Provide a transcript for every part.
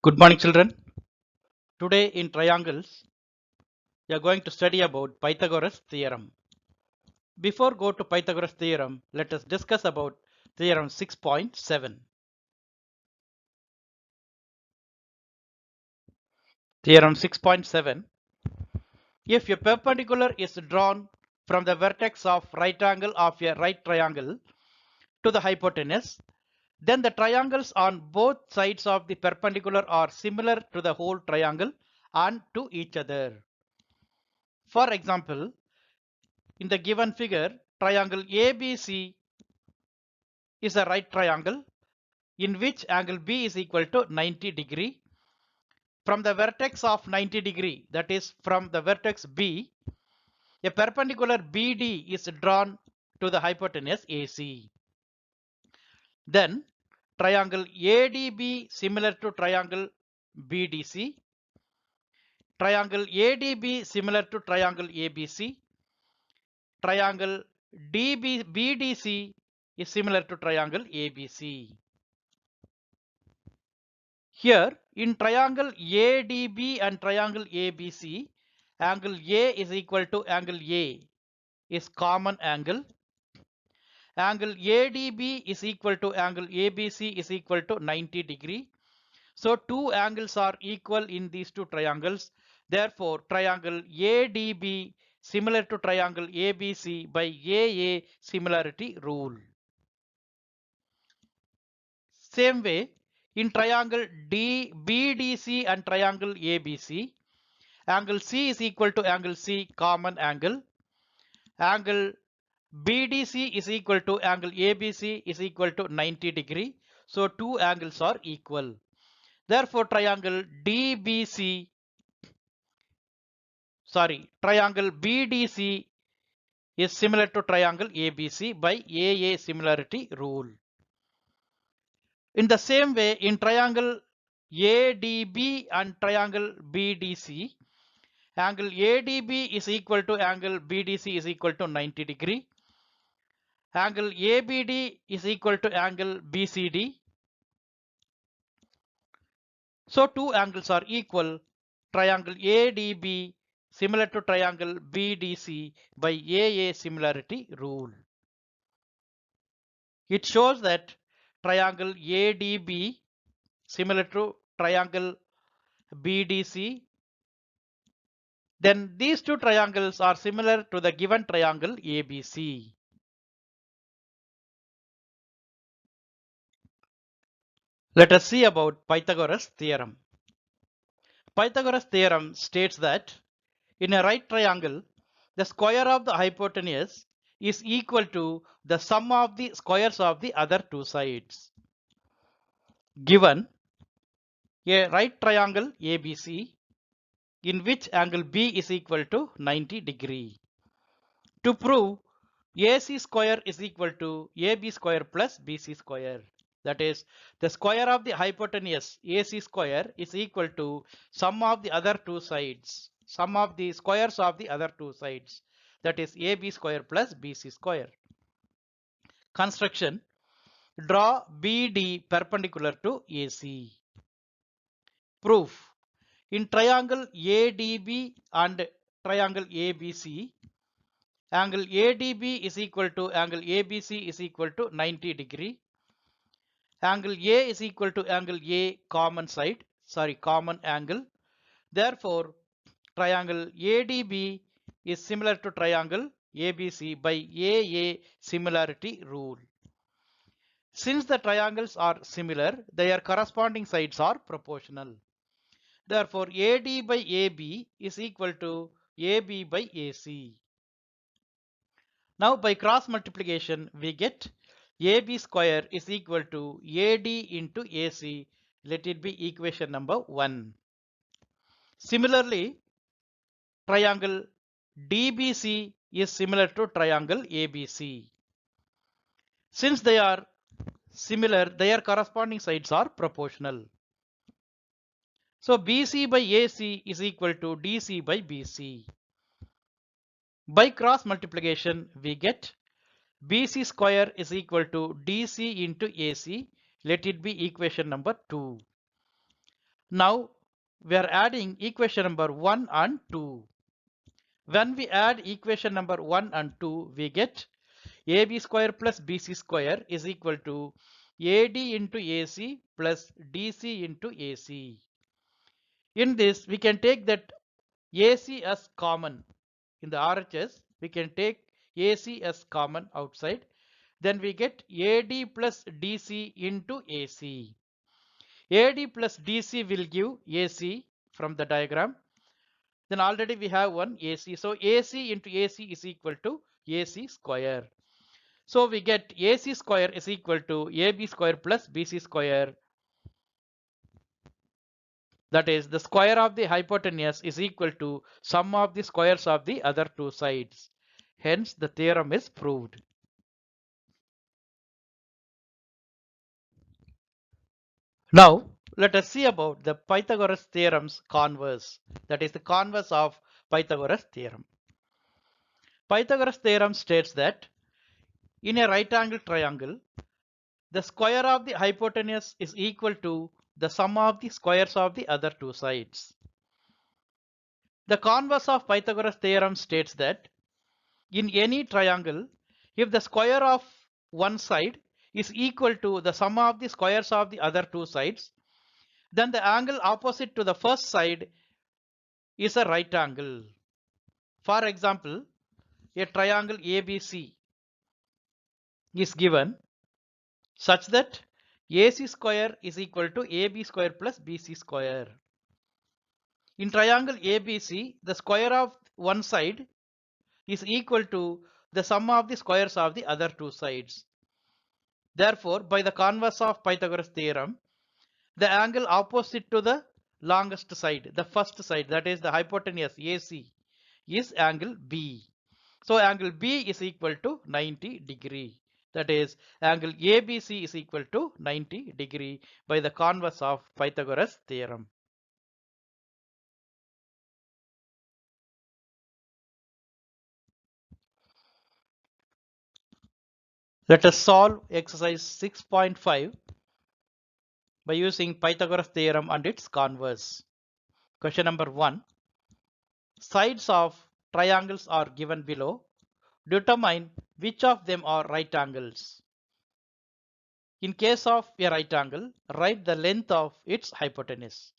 Good morning, children. Today in triangles, we are going to study about Pythagoras theorem. Before go to Pythagoras theorem, let us discuss about theorem 6.7. Theorem 6.7. If a perpendicular is drawn from the vertex of right angle of a right triangle to the hypotenuse, then the triangles on both sides of the perpendicular are similar to the whole triangle and to each other. For example, in the given figure, triangle ABC is a right triangle in which angle B is equal to 90 degree. From the vertex of 90 degree, that is from the vertex B, a perpendicular BD is drawn to the hypotenuse AC. Then triangle ADB similar to triangle BDC, triangle ADB similar to triangle ABC, triangle BDC is similar to triangle ABC. Here in triangle ADB and triangle ABC, angle A is equal to angle A is common angle. Angle ADB is equal to angle ABC is equal to 90 degree. So two angles are equal in these two triangles. Therefore, triangle ADB similar to triangle ABC by AA similarity rule. Same way, in triangle BDC and triangle ABC, angle C is equal to angle C common angle. Angle BDC is equal to angle ABC is equal to 90 degree. So two angles are equal. Therefore, triangle triangle BDC is similar to triangle ABC by AA similarity rule. In the same way, in triangle ADB and triangle BDC, angle ADB is equal to angle BDC is equal to 90 degree. Angle ABD is equal to angle BCD. So two angles are equal. Triangle ADB similar to triangle BDC by AA similarity rule. It shows that triangle ADB similar to triangle BDC. Then these two triangles are similar to the given triangle ABC. Let us see about Pythagoras theorem. Pythagoras theorem states that in a right triangle, the square of the hypotenuse is equal to the sum of the squares of the other two sides. Given a right triangle ABC in which angle B is equal to 90 degree. To prove AC square is equal to AB square plus BC square. That is, the square of the hypotenuse AC square is equal to sum of the other two sides. Sum of the squares of the other two sides. That is AB square plus BC square. Construction. Draw BD perpendicular to AC. Proof. In triangle ADB and triangle ABC, angle ADB is equal to angle ABC is equal to 90 degree. Angle A is equal to angle A common angle. Therefore, triangle ADB is similar to triangle ABC by AA similarity rule. Since the triangles are similar, their corresponding sides are proportional. Therefore, AD by AB is equal to AB by AC. Now by cross multiplication, we get AB square is equal to AD into AC. Let it be equation number 1. Similarly, triangle DBC is similar to triangle ABC. Since they are similar, their corresponding sides are proportional. So BC by AC is equal to DC by BC. By cross multiplication, we get BC square is equal to DC into AC. Let it be equation number 2. Now we are adding equation number 1 and 2. When we add equation number 1 and 2, we get AB square plus BC square is equal to AD into AC plus DC into AC. In this, we can take that AC as common. In the RHS, we can take AC as common outside. Then we get AD plus DC into AC. AD plus DC will give AC from the diagram. Then already we have one AC. So AC into AC is equal to AC square. So we get AC square is equal to AB square plus BC square. That is, the square of the hypotenuse is equal to sum of the squares of the other two sides. Hence, the theorem is proved. Now, let us see about the Pythagoras theorem's converse. That is the converse of Pythagoras theorem. Pythagoras theorem states that in a right angle triangle, the square of the hypotenuse is equal to the sum of the squares of the other two sides. The converse of Pythagoras theorem states that in any triangle, if the square of one side is equal to the sum of the squares of the other two sides, then the angle opposite to the first side is a right angle. For example, a triangle ABC is given such that AC square is equal to AB square plus BC square. In triangle ABC, the square of one side is equal to the sum of the squares of the other two sides. Therefore, by the converse of Pythagoras theorem, the angle opposite to the longest side, the first side, that is the hypotenuse AC, is angle B. So angle B is equal to 90 degree. That is, angle ABC is equal to 90 degree by the converse of Pythagoras theorem. Let us solve exercise 6.5 by using Pythagoras theorem and its converse. Question number 1. Sides of triangles are given below. Determine which of them are right angles. In case of a right angle, write the length of its hypotenuse.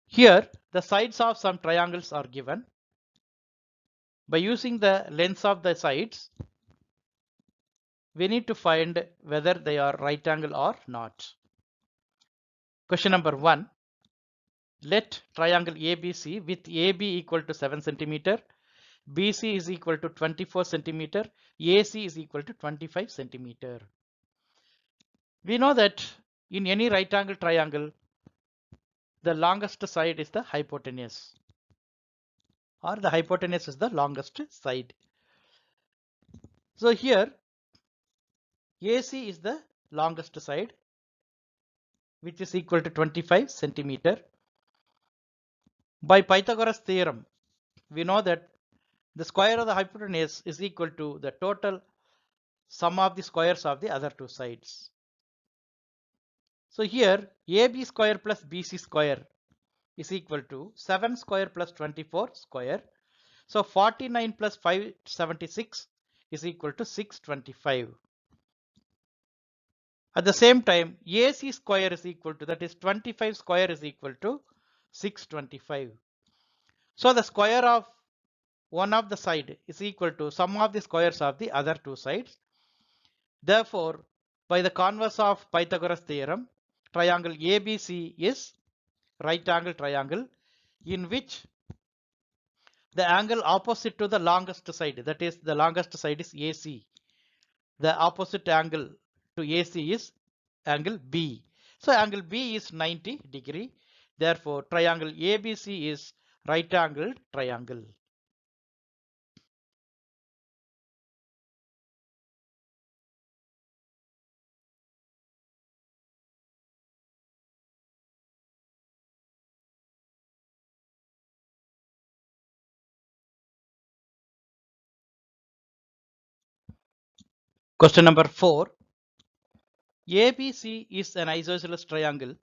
Here, the sides of some triangles are given. By using the lengths of the sides, we need to find whether they are right angle or not. Question number 1. Let triangle ABC with AB equal to 7 centimeter, BC is equal to 24 centimeter, AC is equal to 25 centimeter. We know that in any right angle triangle, the longest side is the hypotenuse, or the hypotenuse is the longest side. So here AC is the longest side, which is equal to 25 centimeter. By Pythagoras theorem, we know that the square of the hypotenuse is equal to the total sum of the squares of the other two sides. So here AB square plus BC square is equal to 7 square plus 24 square. So 49 plus 576 is equal to 625. At the same time, AC square is equal to, that is 25 square is equal to 625. So the square of one of the side is equal to sum of the squares of the other two sides. Therefore, by the converse of Pythagoras theorem, triangle ABC is right angle triangle in which the angle opposite to the longest side, that is the longest side is AC. The opposite angle to AC is angle B. So angle B is 90 degree. Therefore, triangle ABC is right angled triangle. Question number 4. ABC is an isosceles triangle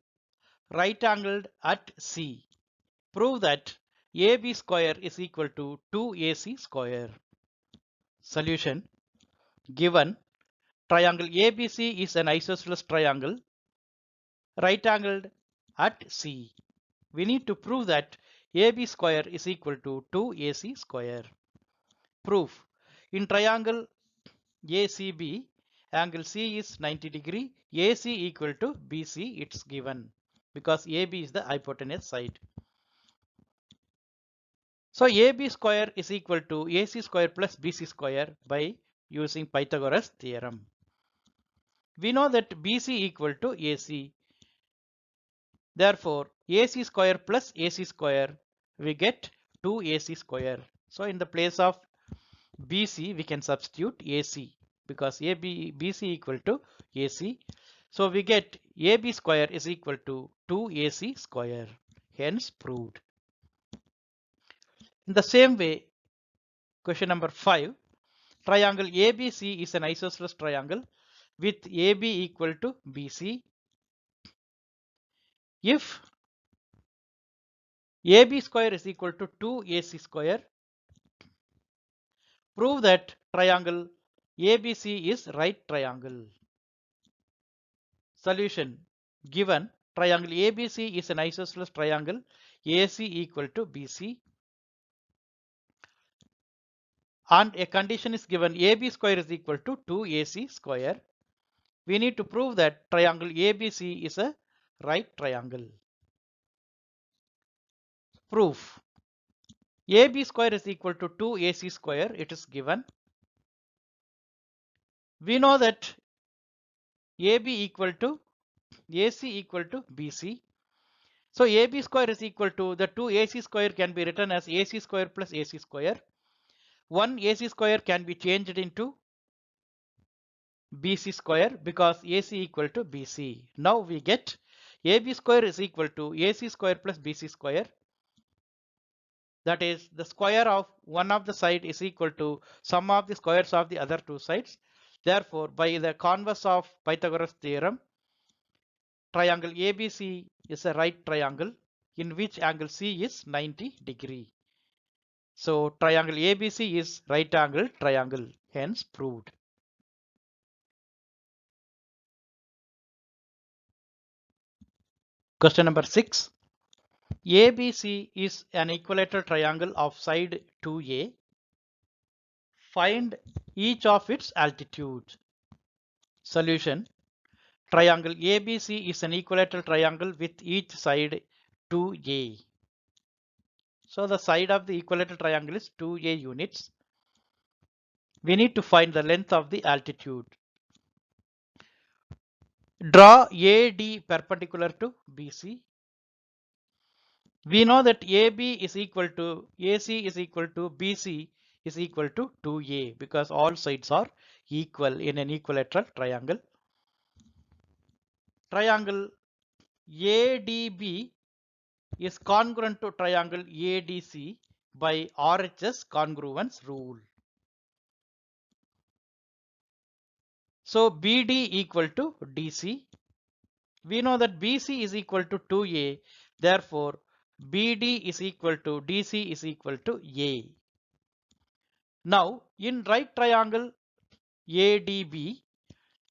right angled at C. Prove that AB square is equal to 2AC square. Solution. Given triangle ABC is an isosceles triangle right angled at C. We need to prove that AB square is equal to 2AC square. Proof. In triangle ACB, angle C is 90 degree, AC equal to BC, it's given because AB is the hypotenuse side. So AB square is equal to AC square plus BC square by using Pythagoras theorem. We know that BC equal to AC. Therefore, AC square plus AC square, we get 2AC square. So in the place of BC, we can substitute AC because BC equal to AC. So we get AB square is equal to 2AC square. Hence proved. In the same way, question number 5. Triangle ABC is an isosceles triangle with AB equal to BC. If AB square is equal to 2AC square, prove that triangle ABC is right triangle. Solution. Given triangle ABC is an isosceles triangle, AC equal to BC, and a condition is given AB square is equal to 2AC square. We need to prove that triangle ABC is a right triangle. Proof. AB square is equal to 2AC square, it is given. We know that AB equal to AC equal to BC. So AB square is equal to the 2AC square can be written as AC square plus AC square. One AC square can be changed into BC square because AC equal to BC. Now we get AB square is equal to AC square plus BC square. That is, the square of one of the side is equal to sum of the squares of the other two sides. Therefore, by the converse of Pythagoras theorem, triangle ABC is a right triangle in which angle C is 90 degree. So triangle ABC is right angle triangle, hence proved. Question number 6. ABC is an equilateral triangle of side 2A. Find each of its altitudes. Solution. Triangle ABC is an equilateral triangle with each side 2A. So the side of the equilateral triangle is 2A units. We need to find the length of the altitude. Draw AD perpendicular to BC. We know that AB is equal to AC is equal to BC is equal to 2A because all sides are equal in an equilateral triangle. Triangle ADB is congruent to triangle ADC by RHS congruence rule. So BD equal to DC. We know that BC is equal to 2A. Therefore, BD is equal to DC is equal to A. Now, in right triangle ADB,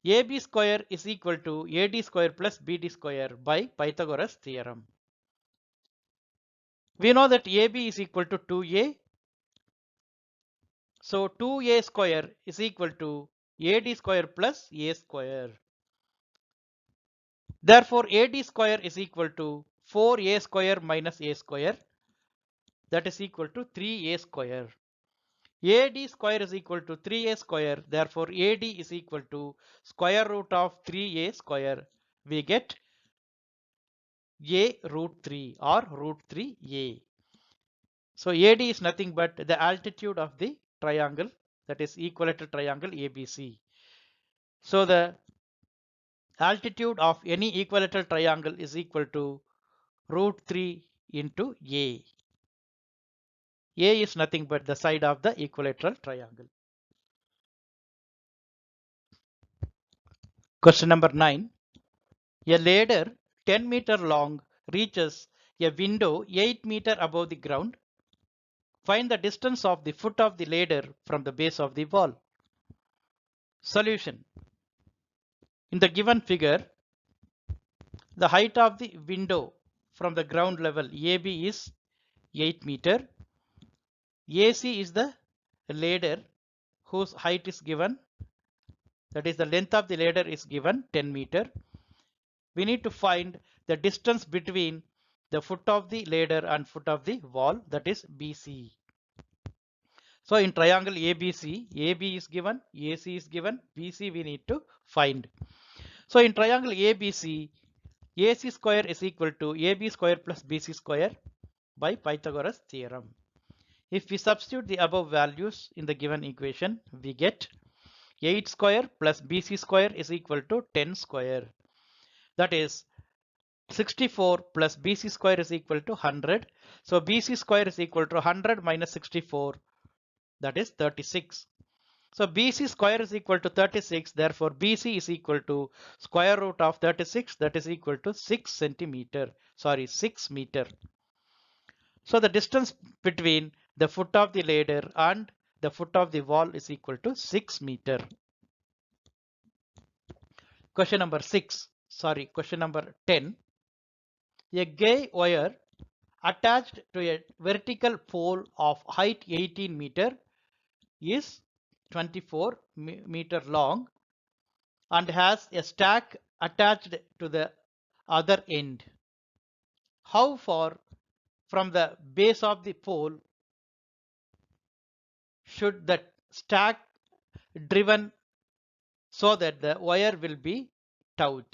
AB square is equal to AD square plus BD square by Pythagoras theorem. We know that AB is equal to 2A. So 2A square is equal to AD square plus A square. Therefore, AD square is equal to 4A square minus A square. That is equal to 3A square. AD square is equal to 3A square. Therefore, AD is equal to square root of 3A square. We get A root 3 or root 3A. So AD is nothing but the altitude of the triangle, that is equilateral triangle ABC. So the altitude of any equilateral triangle is equal to root 3 into A. A is nothing but the side of the equilateral triangle. Question number 9. A ladder 10 meter long reaches a window 8 meters above the ground, find the distance of the foot of the ladder from the base of the wall. Solution. In the given figure, the height of the window from the ground level AB is 8 meter. AC is the ladder whose height is given, that is the length of the ladder is given 10 meter. We need to find the distance between the foot of the ladder and foot of the wall, that is BC. So in triangle ABC, AB is given, AC is given, BC we need to find. So in triangle ABC, AC square is equal to AB square plus BC square by Pythagoras theorem. If we substitute the above values in the given equation, we get 8 square plus BC square is equal to 10 square. That is 64 plus BC square is equal to 100. So BC square is equal to 100 minus 64, that is 36. So BC square is equal to 36. Therefore, BC is equal to square root of 36, that is equal to 6 meter. So the distance between the foot of the ladder and the foot of the wall is equal to 6 meter. Question number 10. A guy wire attached to a vertical pole of height 18 meter is 24 meter long and has a stack attached to the other end. How far from the base of the pole should the stack driven so that the wire will be towed?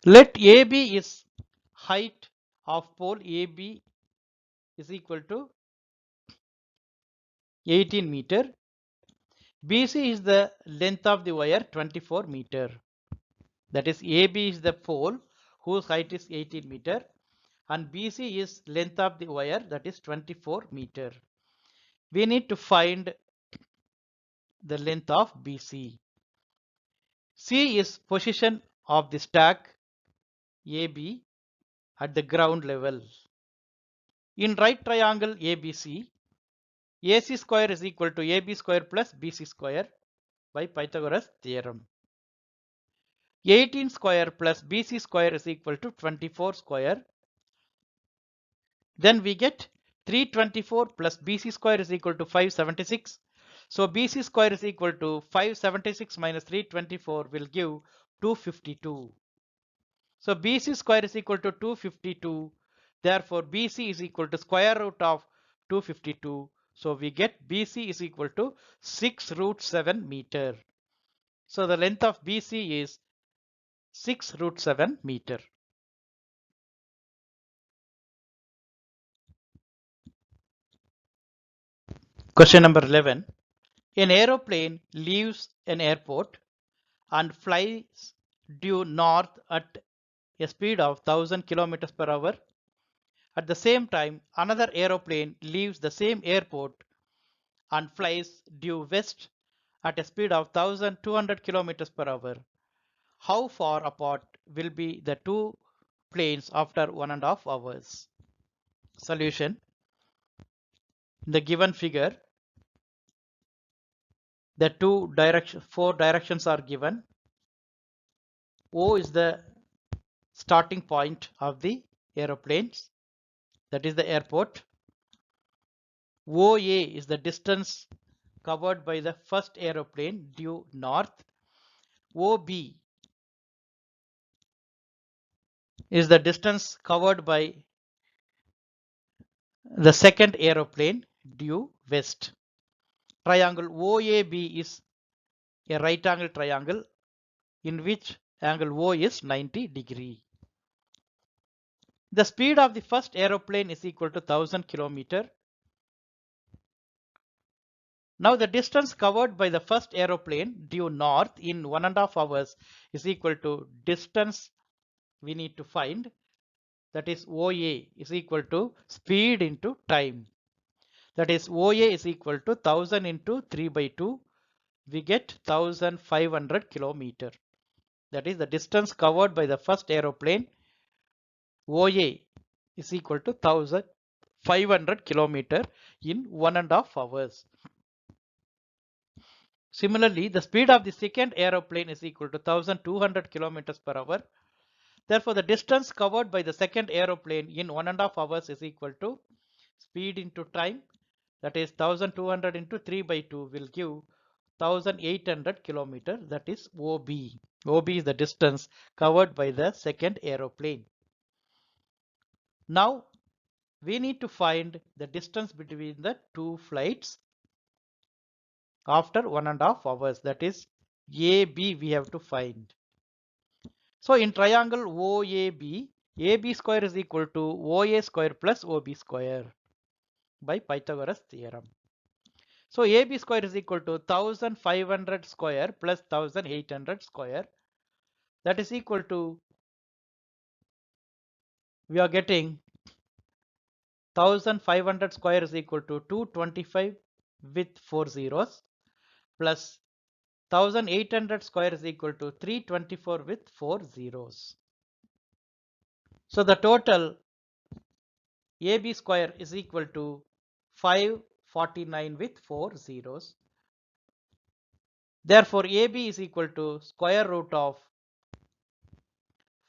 Let AB is height of pole AB is equal to 18 meter. BC is the length of the wire 24 meter. That is AB is the pole whose height is 18 meter and BC is length of the wire, that is 24 meter. We need to find the length of BC. C is position of the stack AB at the ground level. In right triangle ABC, AC square is equal to AB square plus BC square by Pythagoras theorem. 18 square plus BC square is equal to 24 square. Then we get 324 plus BC square is equal to 576. So BC square is equal to 576 minus 324 will give 252. So BC square is equal to 252. Therefore BC is equal to square root of 252. So we get BC is equal to 6 root 7 meter. So the length of BC is 6 root 7 meter. Question number 11. An aeroplane leaves an airport and flies due north at a speed of 1000 kilometers per hour. At the same time, another aeroplane leaves the same airport and flies due west at a speed of 1200 kilometers per hour. How far apart will be the two planes after 1.5 hours? Solution. In the given figure, the four directions are given. O is the starting point of the aeroplanes, that is the airport. OA is the distance covered by the first aeroplane due north. OB is the distance covered by the second aeroplane due west. Triangle OAB is a right angle triangle in which angle O is 90 degree. The speed of the first aeroplane is equal to 1000 kilometer. Now the distance covered by the first aeroplane due north in 1.5 hours is equal to distance we need to find, that is OA is equal to speed into time. That is OA is equal to 1000 into 3 by 2. We get 1500 kilometer. that is the distance covered by the first aeroplane OA is equal to 1500 kilometer in 1.5 hours. Similarly, the speed of the second aeroplane is equal to 1200 kilometers per hour. Therefore, the distance covered by the second aeroplane in 1.5 hours is equal to speed into time, that is 1200 into 3 by 2 will give 1800 kilometer, that is OB. OB is the distance covered by the second aeroplane. Now we need to find the distance between the two flights after 1.5 hours, that is AB we have to find. So in triangle OAB, AB square is equal to OA square plus OB square by Pythagoras theorem. So AB square is equal to 1500 square plus 1800 square, that is equal to, we are getting 1500 square is equal to 225 with 4 zeros plus 1800 square is equal to 324 with 4 zeros. So the total AB square is equal to 549 with 4 zeros. Therefore, AB is equal to square root of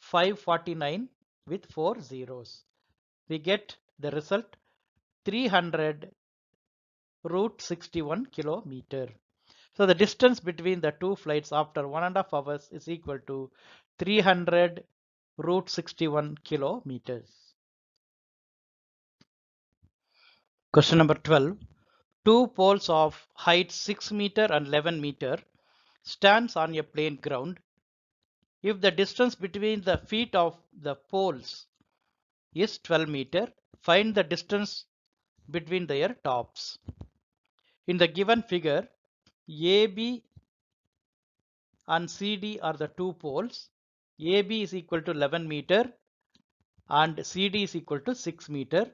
549 with 4 zeros. We get the result 300 root 61 kilometer. So the distance between the two flights after 1.5 hours is equal to 300 root 61 kilometers. Question number 12. Two poles of height 6 meter and 11 meter stands on a plain ground. If the distance between the feet of the poles is 12 meter, find the distance between their tops. In the given figure, AB and CD are the two poles. AB is equal to 11 meter and CD is equal to 6 meter.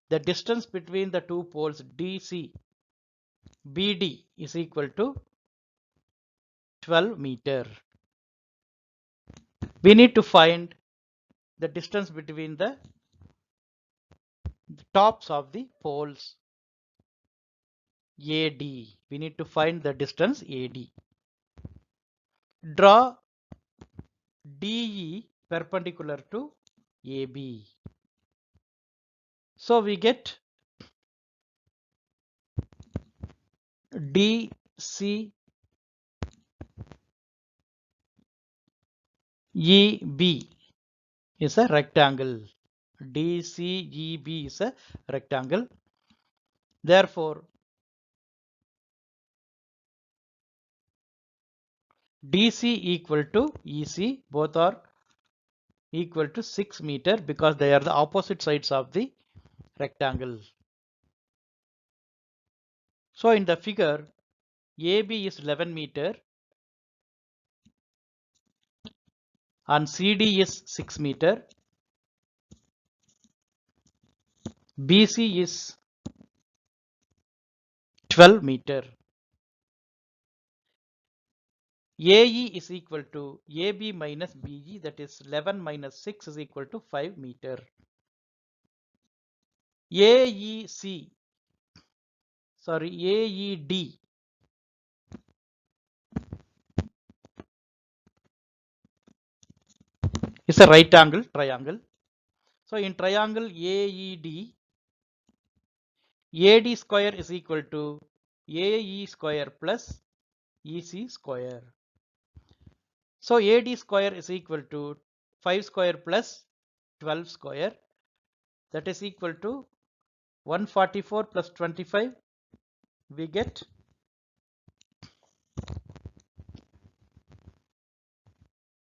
The distance between the two poles DC BD is equal to 12 meter. We need to find the distance between the tops of the poles AD. We need to find the distance AD. Draw DE perpendicular to AB. So we get DC EB is a rectangle. DCEB is a rectangle. Therefore, DC equal to EC, both are equal to 6 meter because they are the opposite sides of the rectangle. So in the figure, AB is 11 meter and CD is 6 meter. BC is 12 meter. AE is equal to AB minus BE, that is 11 minus 6 is equal to 5 meter. AED is a right angle triangle. So in triangle AED, AD square is equal to AE square plus EC square. So AD square is equal to 5 square plus 12 square, that is equal to 144 plus 25, we get